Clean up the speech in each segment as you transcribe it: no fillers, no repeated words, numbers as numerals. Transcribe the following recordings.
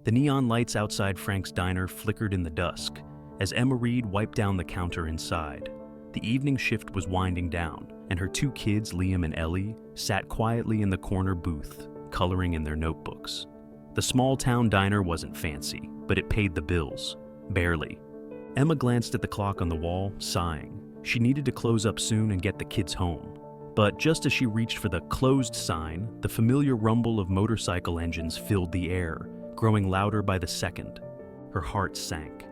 The neon lights outside Frank's diner flickered in the dusk as Emma Reed wiped down the counter inside. The evening shift was winding down, and her two kids, Liam and Ellie, sat quietly in the corner booth, coloring in their notebooks. The small-town diner wasn't fancy, but it paid the bills. Barely. Emma glanced at the clock on the wall, sighing. She needed to close up soon and get the kids home. But just as she reached for the closed sign, the familiar rumble of motorcycle engines filled the air, growing louder by the second. Her heart sank.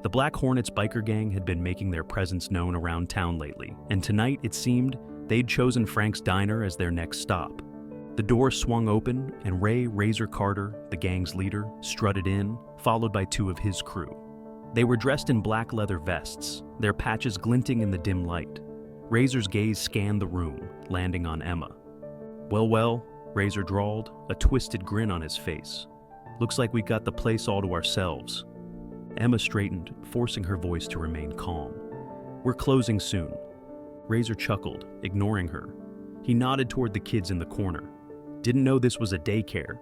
The Black Hornets biker gang had been making their presence known around town lately, and tonight, it seemed, they'd chosen Frank's diner as their next stop. The door swung open, and Ray Razor Carter, the gang's leader, strutted in, followed by two of his crew. They were dressed in black leather vests, their patches glinting in the dim light. Razor's gaze scanned the room, landing on Emma. Well, Razor drawled, a twisted grin on his face. Looks like we got the place all to ourselves. Emma straightened, forcing her voice to remain calm. We're closing soon. Razor chuckled, ignoring her. He nodded toward the kids in the corner. Didn't know this was a daycare.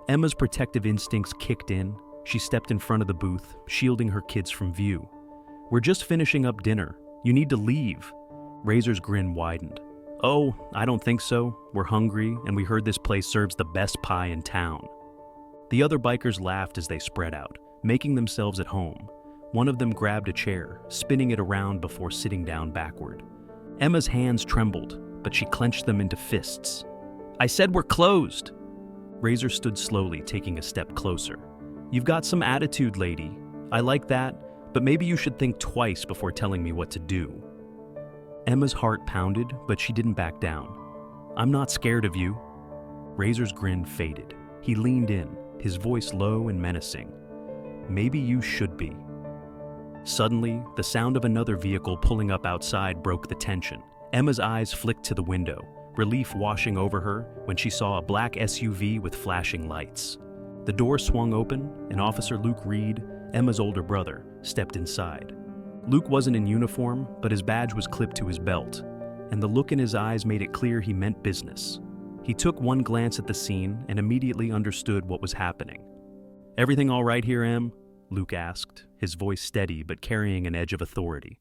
Emma's protective instincts kicked in. She stepped in front of the booth, shielding her kids from view. We're just finishing up dinner. You need to leave. Razor's grin widened. Oh, I don't think so. We're hungry, and we heard this place serves the best pie in town. The other bikers laughed as they spread out, making themselves at home. One of them grabbed a chair, spinning it around before sitting down backward. Emma's hands trembled, but she clenched them into fists. I said we're closed! Razor stood slowly, taking a step closer. You've got some attitude, lady. I like that, but maybe you should think twice before telling me what to do. Emma's heart pounded, but she didn't back down. I'm not scared of you. Razor's grin faded. He leaned in, his voice low and menacing. Maybe you should be. Suddenly, the sound of another vehicle pulling up outside broke the tension. Emma's eyes flicked to the window, relief washing over her when she saw a black SUV with flashing lights. The door swung open, and Officer Luke Reed, Emma's older brother, stepped inside. Luke wasn't in uniform, but his badge was clipped to his belt, and the look in his eyes made it clear he meant business. He took one glance at the scene and immediately understood what was happening. Everything all right here, Em? Luke asked, his voice steady but carrying an edge of authority.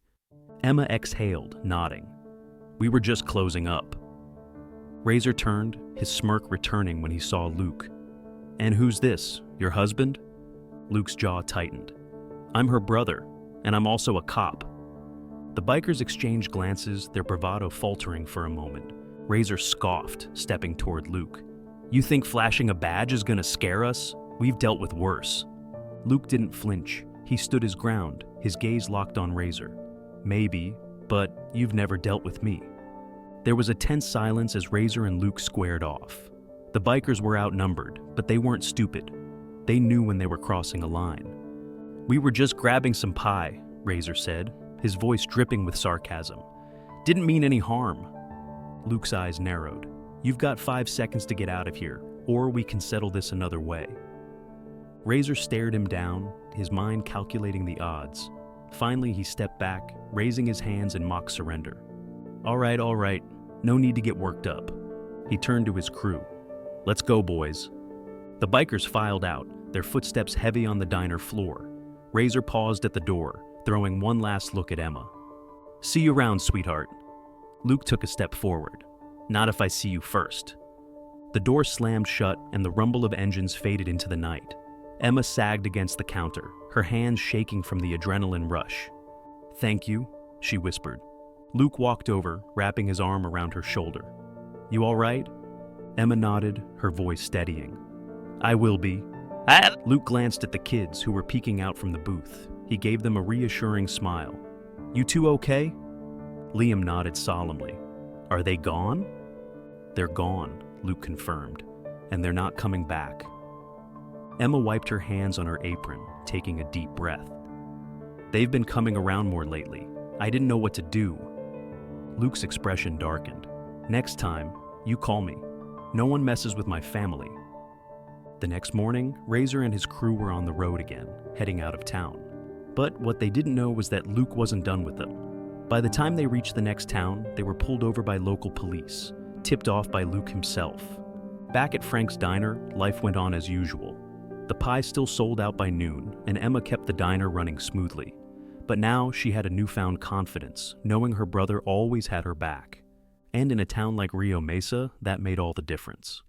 Emma exhaled, nodding. We were just closing up. Razor turned, his smirk returning when he saw Luke. And who's this, your husband? Luke's jaw tightened. I'm her brother, and I'm also a cop. The bikers exchanged glances, their bravado faltering for a moment. Razor scoffed, stepping toward Luke. You think flashing a badge is gonna scare us? We've dealt with worse. Luke didn't flinch. He stood his ground, his gaze locked on Razor. Maybe, but you've never dealt with me. There was a tense silence as Razor and Luke squared off. The bikers were outnumbered, but they weren't stupid. They knew when they were crossing a line. We were just grabbing some pie, Razor said, his voice dripping with sarcasm. Didn't mean any harm. Luke's eyes narrowed. You've got 5 seconds to get out of here, or we can settle this another way. Razor stared him down, his mind calculating the odds. Finally, he stepped back, raising his hands in mock surrender. All right. No need to get worked up. He turned to his crew. Let's go, boys. The bikers filed out, their footsteps heavy on the diner floor. Razor paused at the door, throwing one last look at Emma. See you around, sweetheart. Luke took a step forward. Not if I see you first. The door slammed shut and the rumble of engines faded into the night. Emma sagged against the counter, her hands shaking from the adrenaline rush. Thank you, she whispered. Luke walked over, wrapping his arm around her shoulder. You all right? Emma nodded, her voice steadying. I will be. Luke glanced at the kids who were peeking out from the booth. He gave them a reassuring smile. You two okay? Liam nodded solemnly. Are they gone? They're gone, Luke confirmed, and they're not coming back. Emma wiped her hands on her apron, taking a deep breath. They've been coming around more lately. I didn't know what to do. Luke's expression darkened. Next time, you call me. No one messes with my family. The next morning, Razor and his crew were on the road again, heading out of town. But what they didn't know was that Luke wasn't done with them. By the time they reached the next town, they were pulled over by local police, tipped off by Luke himself. Back at Frank's diner, life went on as usual. The pie still sold out by noon, and Emma kept the diner running smoothly. But now she had a newfound confidence, knowing her brother always had her back. And in a town like Rio Mesa, that made all the difference.